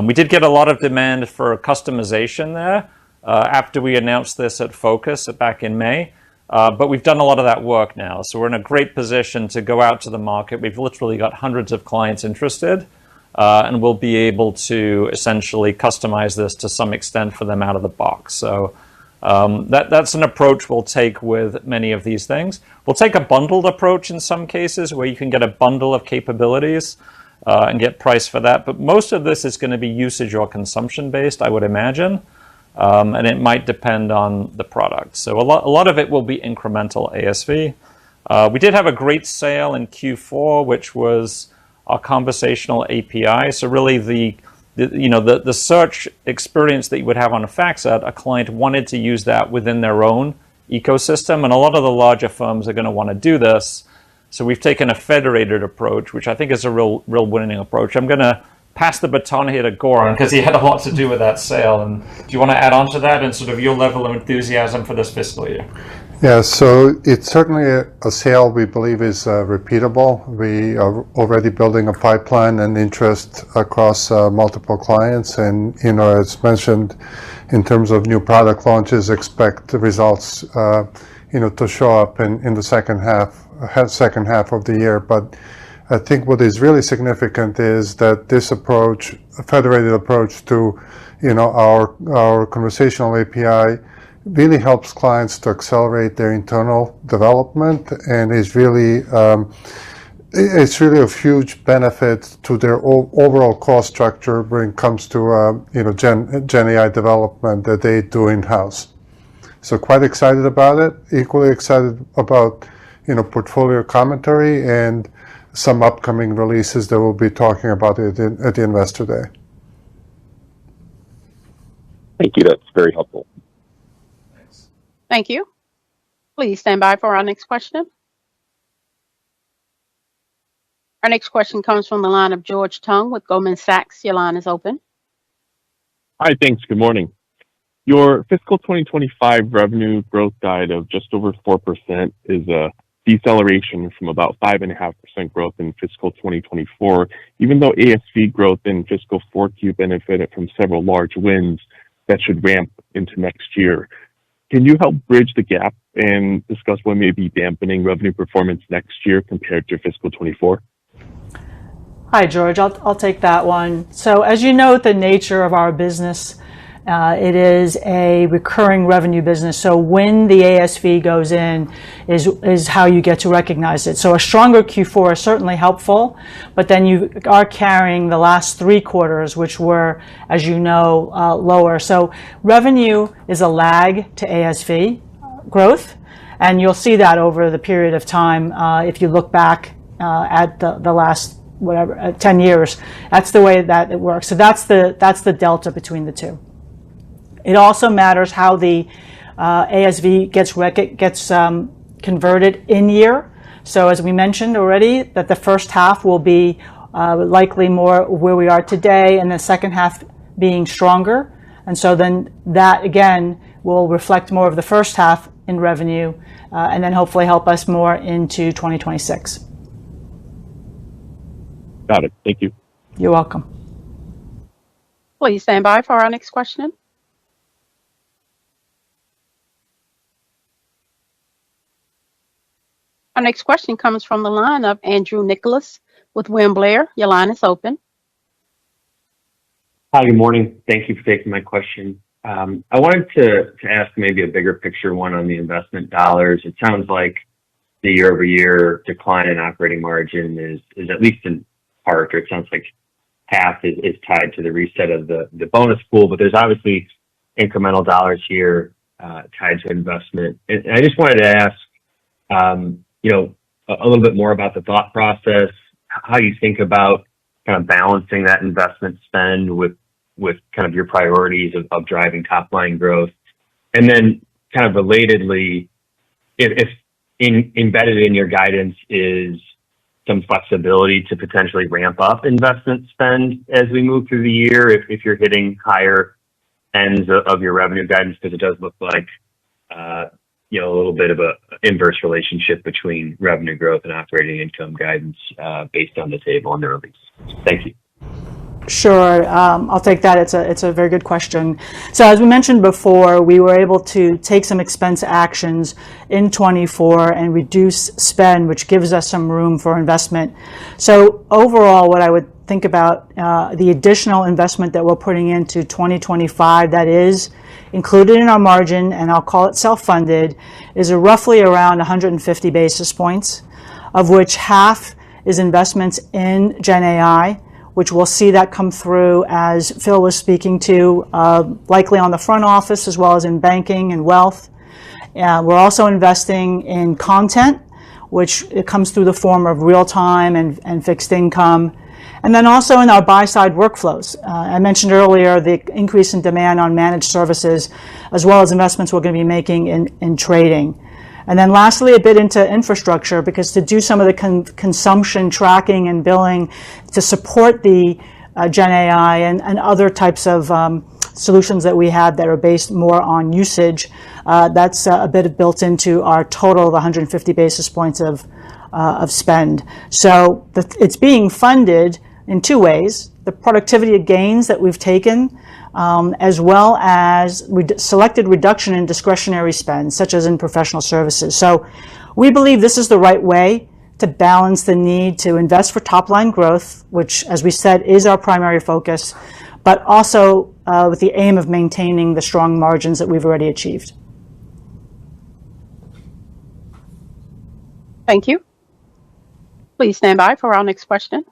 We did get a lot of demand for customization there after we announced this at Focus back in May. But we've done a lot of that work now. So we're in a great position to go out to the market. We've literally got hundreds of clients interested, and we'll be able to essentially customize this to some extent for them out of the box. So that's an approach we'll take with many of these things. We'll take a bundled approach in some cases where you can get a bundle of capabilities and get price for that. But most of this is going to be usage or consumption based, I would imagine. And it might depend on the product. So a lot of it will be incremental ASV. We did have a great sale in Q4, which was our conversational API. So really the search experience that you would have on a FactSet, a client wanted to use that within their own ecosystem. And a lot of the larger firms are going to want to do this. So we've taken a federated approach, which I think is a real winning approach. I'm going to pass the baton here to Goran because he had a lot to do with that sale. And do you want to add on to that and sort of your level of enthusiasm for this fiscal year? Yeah, so it's certainly a sale we believe is repeatable. We are already building a pipeline and interest across multiple clients. And, as mentioned, in terms of new product launches, expect the results, to show up in the second half of the year. But I think what is really significant is that this approach, a federated approach to, our conversational API, really helps clients to accelerate their internal development, and is really it's really of huge benefit to their overall cost structure when it comes to Gen AI development that they do in house. So quite excited about it. Equally excited about portfolio commentary and some upcoming releases that we'll be talking about at the Investor Day. Thank you. That's very helpful. Thank you. Please stand by for our next question. Our next question comes from the line of George Tung with Goldman Sachs. Your line is open. Hi, thanks. Good morning. Your fiscal 2025 revenue growth guide of just over 4% is a deceleration from about 5.5% growth in fiscal 2024, even though ASV growth in fiscal 4Q benefited from several large wins that should ramp into next year. Can you help bridge the gap and discuss what may be dampening revenue performance next year compared to fiscal 24? Hi, George. I'll take that one. So as you know, the nature of our business, it is a recurring revenue business. So when the ASV goes in is how you get to recognize it. So a stronger Q4 is certainly helpful, but then you are carrying the last 3 quarters, which were, as you know, lower. So revenue is a lag to ASV growth, and you'll see that over the period of time. If you look back at the last 10 years, that's the way that it works. So that's the delta between the two. It also matters how the ASV gets converted in year. So as we mentioned already, that the first half will be likely more where we are today, and the second half being stronger. And so then that again will reflect more of the first half in revenue, and then hopefully help us more into 2026. Got it. Thank you. You're welcome. Please stand by for our next question. Our next question comes from the line of Andrew Nicholas with William Blair. Your line is open. Hi, good morning. Thank you for taking my question. I wanted to ask maybe a bigger picture one on the investment dollars. It sounds like the year-over-year decline in operating margin is at least in part, or it sounds like half is tied to the reset of the bonus pool, but there's obviously incremental dollars here tied to investment. And I just wanted to ask, a little bit more about the thought process, how you think about kind of balancing that investment spend with kind of your priorities of driving top line growth. And then kind of relatedly, if embedded in your guidance is some flexibility to potentially ramp up investment spend as we move through the year, if you're hitting higher ends of your revenue guidance, because it does look like a little bit of a inverse relationship between revenue growth and operating income guidance based on the table in the release. Thank you. Sure, I'll take that. It's a very good question. So as we mentioned before, we were able to take some expense actions in 24 and reduce spend, which gives us some room for investment. So overall, what I would think about the additional investment that we're putting into 2025 that is included in our margin, and I'll call it self-funded, is roughly around 150 basis points, of which half is investments in Gen AI, which we'll see that come through, as Phil was speaking to, likely on the front office as well as in banking and wealth. We're also investing in content, which it comes through the form of real-time and fixed income. And then also in our buy-side workflows. I mentioned earlier the increase in demand on managed services, as well as investments we're going to be making in trading. And then lastly, a bit into infrastructure, because to do some of the consumption tracking and billing to support the Gen AI and other types of solutions that we have that are based more on usage, that's a bit built into our total of 150 basis points of spend. So it's being funded in two ways: the productivity gains that we've taken, as well as selected reduction in discretionary spend, such as in professional services. So we believe this is the right way to balance the need to invest for top-line growth, which, as we said, is our primary focus, but also with the aim of maintaining the strong margins that we've already achieved. Thank you. Please stand by for our next question.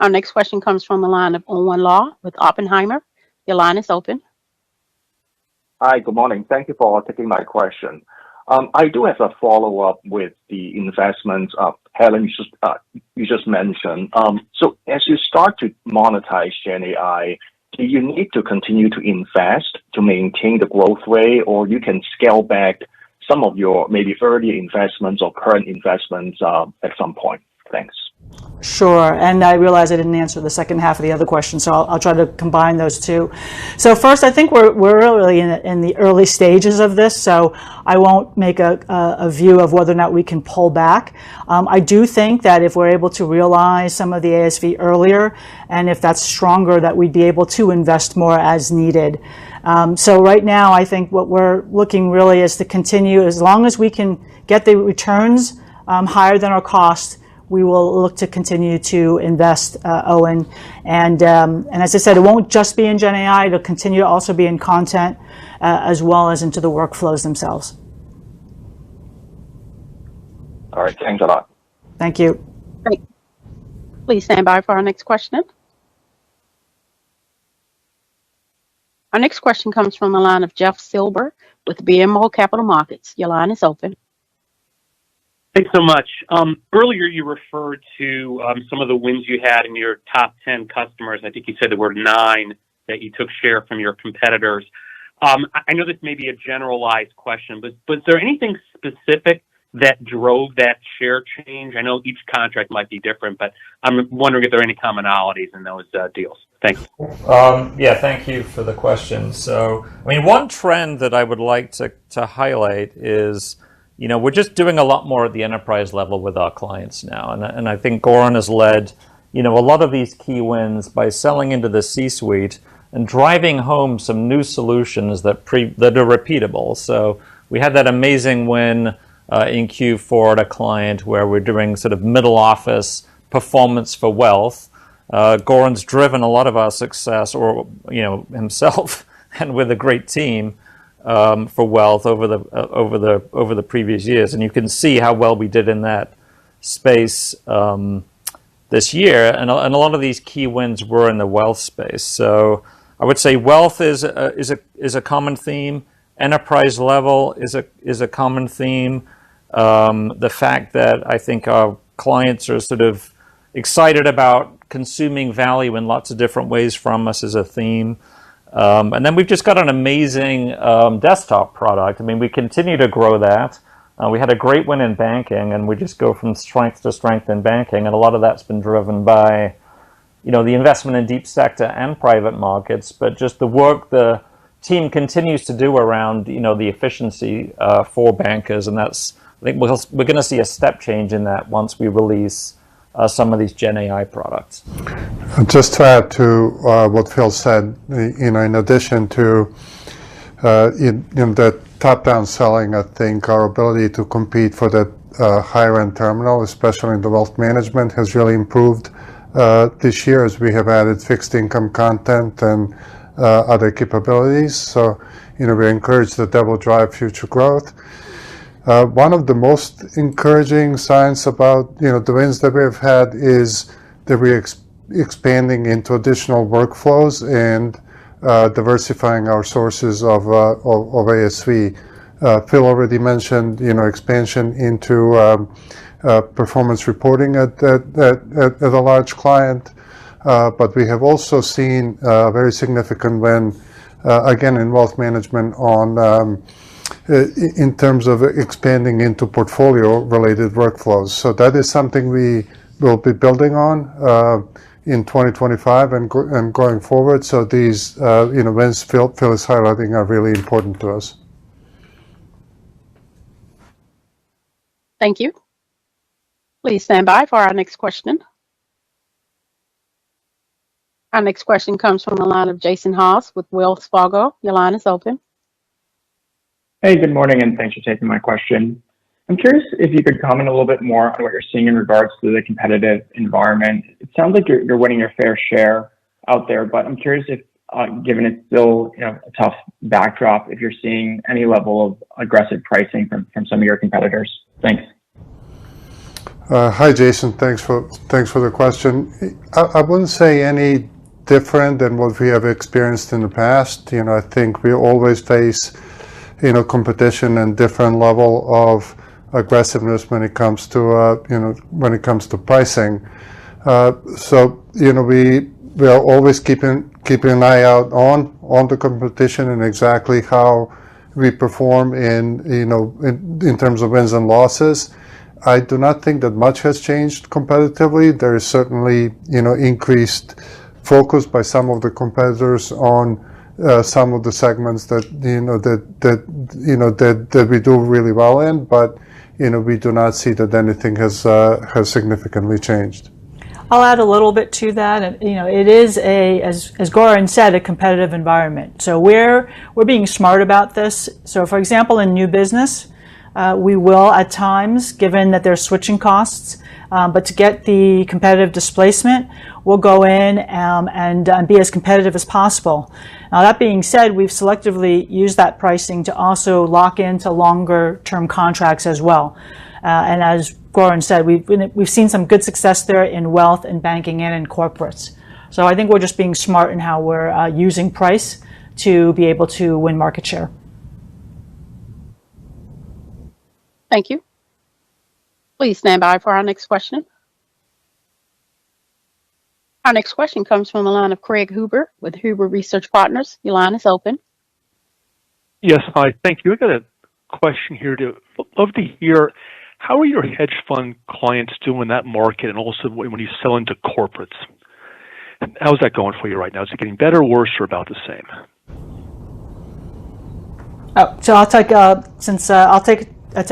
Our next question comes from the line of Owen Law with Oppenheimer. Your line is open. Hi, good morning. Thank you for taking my question. I do have a follow-up with the investments Helen, you just mentioned. So as you start to monetize Gen AI, do you need to continue to invest to maintain the growth rate, or you can scale back some of your maybe early investments or current investments at some point? Thanks. Sure, and I realize I didn't answer the second half of the other question, so I'll try to combine those two. So first, I think we're really in the early stages of this, so I won't make a view of whether or not we can pull back. I do think that if we're able to realize some of the ASV earlier, and if that's stronger, that we'd be able to invest more as needed. So right now, I think what we're looking really is to continue, as long as we can get the returns higher than our cost, we will look to continue to invest, Owen. And as I said, it won't just be in Gen AI. It'll continue to also be in content, as well as into the workflows themselves. All right. Thanks a lot. Thank you. Great. Please stand by for our next question. Our next question comes from the line of Jeff Silber with BMO Capital Markets. Your line is open. Thanks so much. Earlier, you referred to some of the wins you had in your top 10 customers. I think you said there were 9 that you took share from your competitors. I know this may be a generalized question, but was there anything specific that drove that share change? I know each contract might be different, but I'm wondering if there are any commonalities in those deals. Thanks. Yeah, thank you for the question. So, I mean, one trend that I would like to highlight is, you know, we're just doing a lot more at the enterprise level with our clients now. And I think Goran has led, you know, a lot of these key wins by selling into the C-suite and driving home some new solutions that are repeatable. So we had that amazing win in Q4 at a client where we're doing sort of middle office performance for wealth. Goran's driven a lot of our success, or, you know, himself, and with a great team, for wealth over the previous years, and you can see how well we did in that space this year. And a lot of these key wins were in the wealth space. So I would say wealth is a common theme. Enterprise level is a common theme. The fact that I think our clients are sort of excited about consuming value in lots of different ways from us is a theme. And then we've just got an amazing desktop product. I mean, we continue to grow that. We had a great win in banking, and we just go from strength to strength in banking. And a lot of that's been driven by, you know, the investment in deep sector and private markets, but just the work the team continues to do around, you know, the efficiency for bankers. And that's, I think we're going to see a step change in that once we release some of these Gen AI products. Just to add to what Phil said, in addition to the top-down selling, I think our ability to compete for that higher-end terminal, especially in the wealth management, has really improved this year as we have added fixed income content and other capabilities. So, we're encouraged that will drive future growth. One of the most encouraging signs about the wins that we've had is that we're expanding into additional workflows and diversifying our sources of ASV. Phil already mentioned expansion into performance reporting at a large client, but we have also seen a very significant win again in wealth management on in terms of expanding into portfolio-related workflows. So that is something we will be building on in 2025 and going forward. So these wins Phil is highlighting are really important to us. Thank you. Please stand by for our next question. Our next question comes from the line of Jason Haas with Wells Fargo. Your line is open. Hey, good morning, and thanks for taking my question. I'm curious if you could comment a little bit more on what you're seeing in regards to the competitive environment. It sounds like you're winning your fair share out there, but I'm curious if, given it's still a tough backdrop, if you're seeing any level of aggressive pricing from some of your competitors. Thanks. Hi, Jason. Thanks for the question. I wouldn't say any different than what we have experienced in the past. I think we always face competition and different level of aggressiveness when it comes to pricing. So we are always keeping an eye out on the competition and exactly how we perform in terms of wins and losses. I do not think that much has changed competitively. There is certainly increased focus by some of the competitors on some of the segments that we do really well in, but we do not see that anything has significantly changed. I'll add a little bit to that. And, it is as Goran said, a competitive environment. So we're being smart about this. So for example, in new business, we will at times, given that there's switching costs, but to get the competitive displacement, we'll go in and be as competitive as possible. Now, that being said, we've selectively used that pricing to also lock into longer term contracts as well. And as Goran said, we've seen some good success there in wealth and banking and in corporates. So I think we're just being smart in how we're using price to be able to win market share. Thank you. Please stand by for our next question. Our next question comes from the line of Craig Huber with Huber Research Partners. Your line is open. Yes, hi. Thank you. I got a question here. Love to hear, how are your hedge fund clients doing in that market, and also when you sell into corporates? How's that going for you right now? Is it getting better, worse, or about the same? So I'll take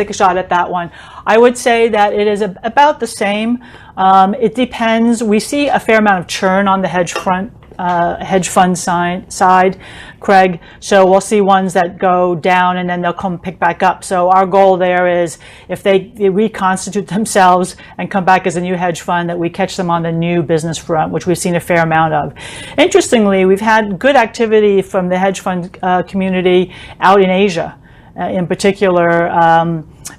a shot at that one. I would say that it is about the same. It depends. We see a fair amount of churn on the hedge fund side, Craig. So we'll see ones that go down and then they'll come pick back up. So our goal there is if they reconstitute themselves and come back as a new hedge fund, that we catch them on the new business front, which we've seen a fair amount of. Interestingly, we've had good activity from the hedge fund community out in Asia. In particular,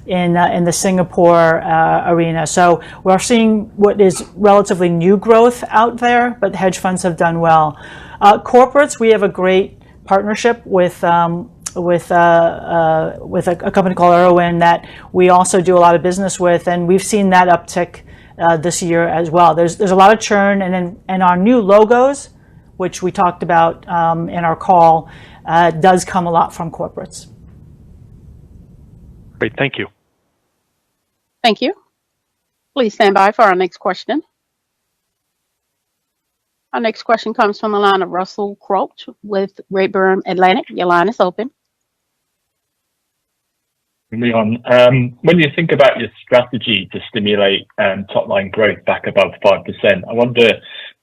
in the Singapore arena. So we're seeing what is relatively new growth out there, but the hedge funds have done well. Corporates, we have a great partnership with a company called Irwin that we also do a lot of business with, and we've seen that uptick this year as well. There's a lot of churn, and our new logos, which we talked about in our call, does come a lot from corporates. Great, thank you. Thank you. Please stand by for our next question. Our next question comes from the line of Russell Quelch with Redburn Atlantic. Your line is open. Leon. When you think about your strategy to stimulate top line growth back above 5%, I wonder,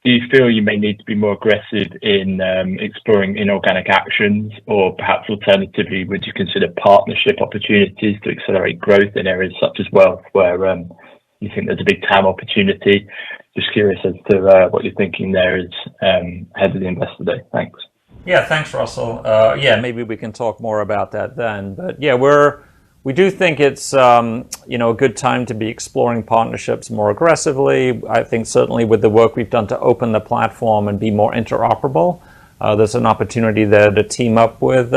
do you feel you may need to be more aggressive in exploring inorganic actions, or perhaps alternatively, would you consider partnership opportunities to accelerate growth in areas such as wealth where you think there's a big TAM opportunity? Just curious as to what you're thinking there is ahead of the Investor Day. Thanks. Yeah, thanks, Russell. Maybe we can talk more about that then. But yeah, we do think it's a good time to be exploring partnerships more aggressively. I think certainly with the work we've done to open the platform and be more interoperable, there's an opportunity there to team up with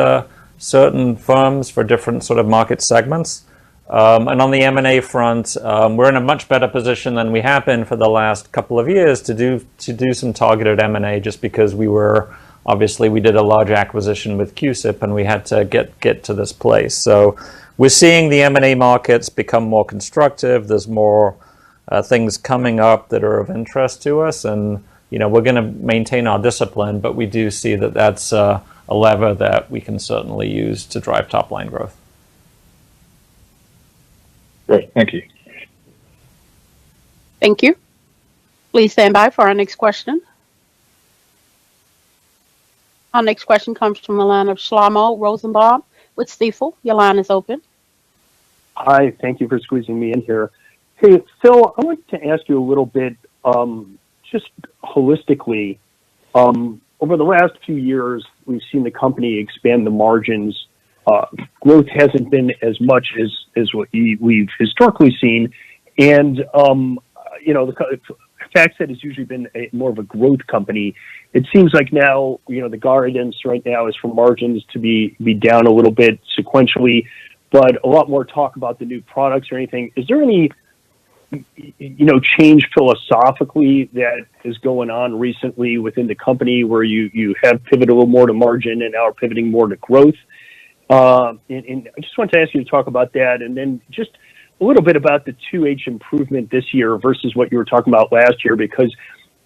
certain firms for different sort of market segments. And on the M&A front, we're in a much better position than we have been for the last couple of years to do some targeted M&A, just because we did a large acquisition with QSIP and we had to get to this place. So we're seeing the M&A markets become more constructive. There's more things coming up that are of interest to us, and we're going to maintain our discipline, but we do see that that's a lever that we can certainly use to drive top line growth. Great, thank you. Thank you. Please stand by for our next question. Our next question comes from the line of Shlomo Rosenbaum with Stifel. Your line is open. Hi, thank you for squeezing me in here. Hey, Phil, I wanted to ask you a little bit, just holistically, over the last few years, we've seen the company expand the margins. Growth hasn't been as much as what we've historically seen. And, the FactSet has usually been more of a growth company. It seems like now, the guidance right now is for margins to be down a little bit sequentially, but a lot more talk about the new products or anything. Is there any, change philosophically that is going on recently within the company where you have pivoted a little more to margin and now are pivoting more to growth? And I just wanted to ask you to talk about that, and then just a little bit about the 2H improvement this year versus what you were talking about last year, because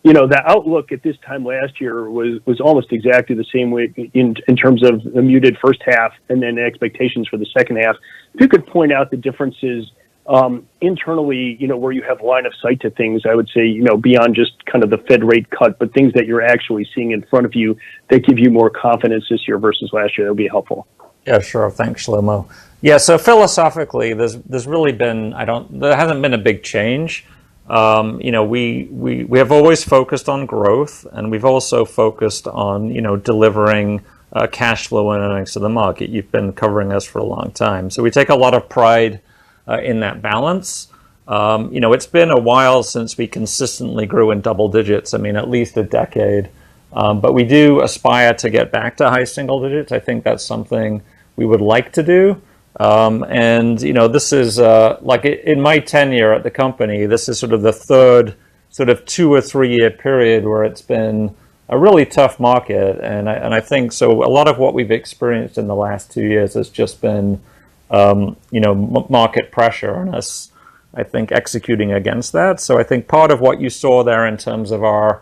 the outlook at this time last year was almost exactly the same way in terms of the muted first half and then expectations for the second half. If you could point out the differences internally, where you have line of sight to things, I would say, beyond just kind of the Fed rate cut, but things that you're actually seeing in front of you that give you more confidence this year versus last year, that would be helpful. Yeah, sure. Thanks, Shlomo. Yeah, so philosophically, there's really been, there hasn't been a big change. We have always focused on growth, and we've also focused on, delivering cash flow and earnings to the market. You've been covering us for a long time. So we take a lot of pride in that balance. It's been a while since we consistently grew in double digits. At least a decade. But we do aspire to get back to high single digits. I think that's something we would like to do. This is in my tenure at the company, this is sort of the third sort of 2 or 3 year period where it's been a really tough market. And I think so a lot of what we've experienced in the last 2 years has just been, market pressure on us, I think, executing against that. So I think part of what you saw there in terms of our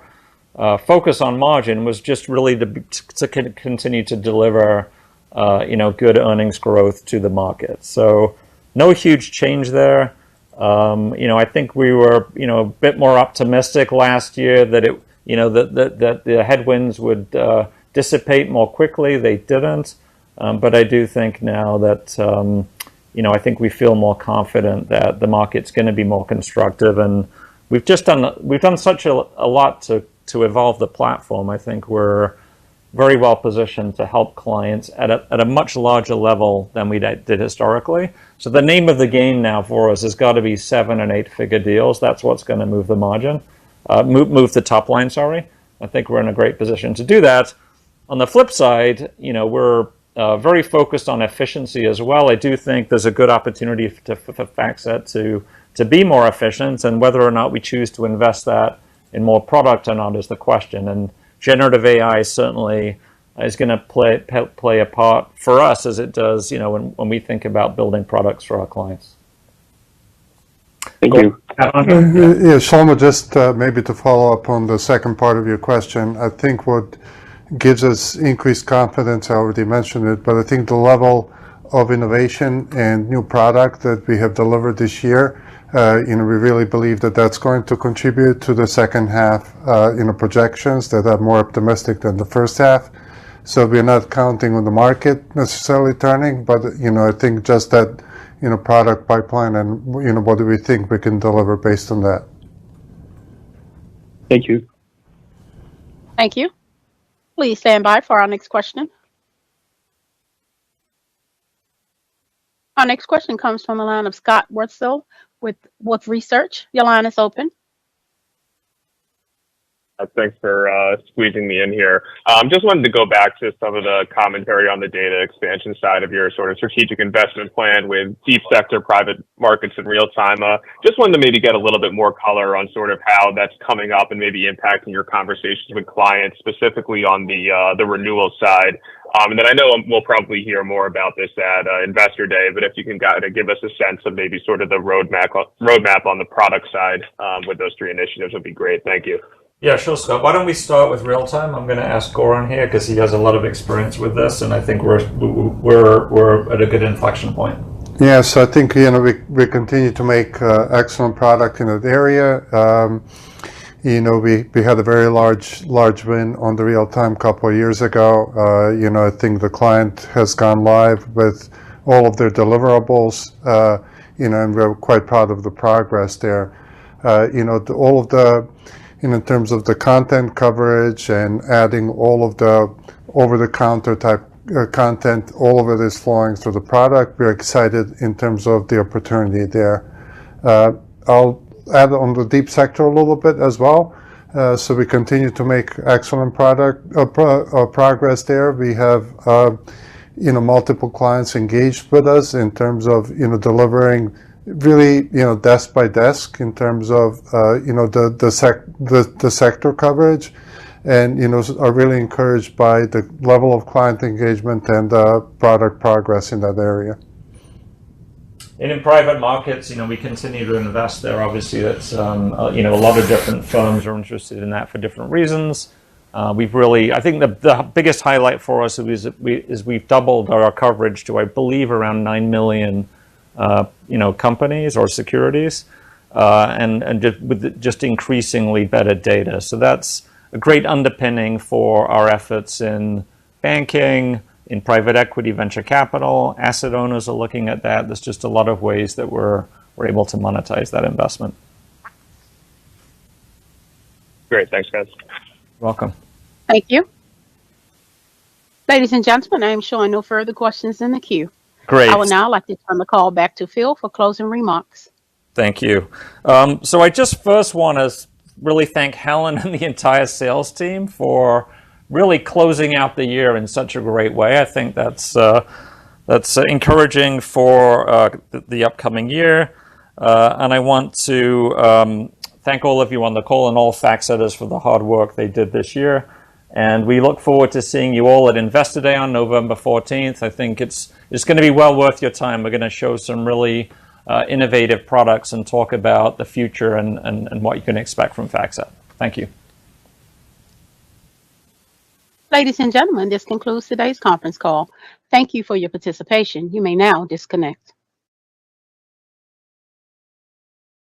focus on margin was just really to continue to deliver good earnings growth to the market. So no huge change there. I think we were, a bit more optimistic last year that that the headwinds would dissipate more quickly. They didn't. But I do think now that, I think we feel more confident that the market's going to be more constructive, and we've done such a lot to evolve the platform. I think we're very well positioned to help clients at a much larger level than we did historically. So the name of the game now for us has got to be 7- and 8-figure deals. That's what's going to move the margin, move the top line. Sorry, I think we're in a great position to do that. On the flip side, we're very focused on efficiency as well. I do think there's a good opportunity for FactSet to be more efficient, and whether or not we choose to invest that in more product or not is the question. And generative AI certainly is going to play a part for us as it does, when we think about building products for our clients. Thank you. Yeah, Shlomo, just maybe to follow up on the second part of your question, I think what gives us increased confidence, I already mentioned it, but I think the level of innovation and new product that we have delivered this year. We really believe that that's going to contribute to the second half, projections that are more optimistic than the first half. So we're not counting on the market necessarily turning, but, I think just that, product pipeline and, what do we think we can deliver based on that. Thank you. Thank you. Please stand by for our next question. Our next question comes from the line of Scott Wurtzel with Wolfe Research. Your line is open. Thanks for squeezing me in here. Just wanted to go back to some of the commentary on the data expansion side of your sort of strategic investment plan with deep sector private markets in real time. Just wanted to maybe get a little bit more color on sort of how that's coming up and maybe impacting your conversations with clients, specifically on the renewal side. And then I know we'll probably hear more about this at Investor Day, but if you can kind of give us a sense of maybe sort of the roadmap on the product side with those three initiatives would be great. Thank you. Yeah, sure, Scott. Why don't we start with real time? I'm going to ask Goran here because he has a lot of experience with this, and I think we're at a good inflection point. Yeah, so I think we continue to make excellent product in that area. We had a very large win on the real time a couple of years ago. I think the client has gone live with all of their deliverables. And we're quite proud of the progress there. All of the in terms of the content coverage and adding all of the over-the-counter type content, all of it is flowing through the product. We're excited in terms of the opportunity there. I'll add on the deep sector a little bit as well. So we continue to make excellent progress there. We have multiple clients engaged with us in terms of delivering really desk by desk in terms of the sector coverage, and are really encouraged by the level of client engagement and product progress in that area. And in private markets, we continue to invest there. Obviously, that's a lot of different firms are interested in that for different reasons. I think the biggest highlight for us is we've doubled our coverage to, I believe, around 9 million companies or securities, and with just increasingly better data. So that's a great underpinning for our efforts in banking, in private equity, venture capital. Asset owners are looking at that. There's just a lot of ways that we're able to monetize that investment. Great. Thanks, guys. Welcome. Thank you. Ladies and gentlemen, I am showing no further questions in the queue. Great. I would now like to turn the call back to Phil for closing remarks. Thank you. So I just first want to really thank Helen and the entire sales team for really closing out the year in such a great way. I think that's encouraging for the upcoming year. And I want to thank all of you on the call and all FactSetters for the hard work they did this year. And we look forward to seeing you all at Investor Day on November 14th. I think it's going to be well worth your time. We're going to show some really innovative products and talk about the future and what you can expect from FactSet. Thank you. Ladies and gentlemen, this concludes today's conference call. Thank you for your participation. You may now disconnect.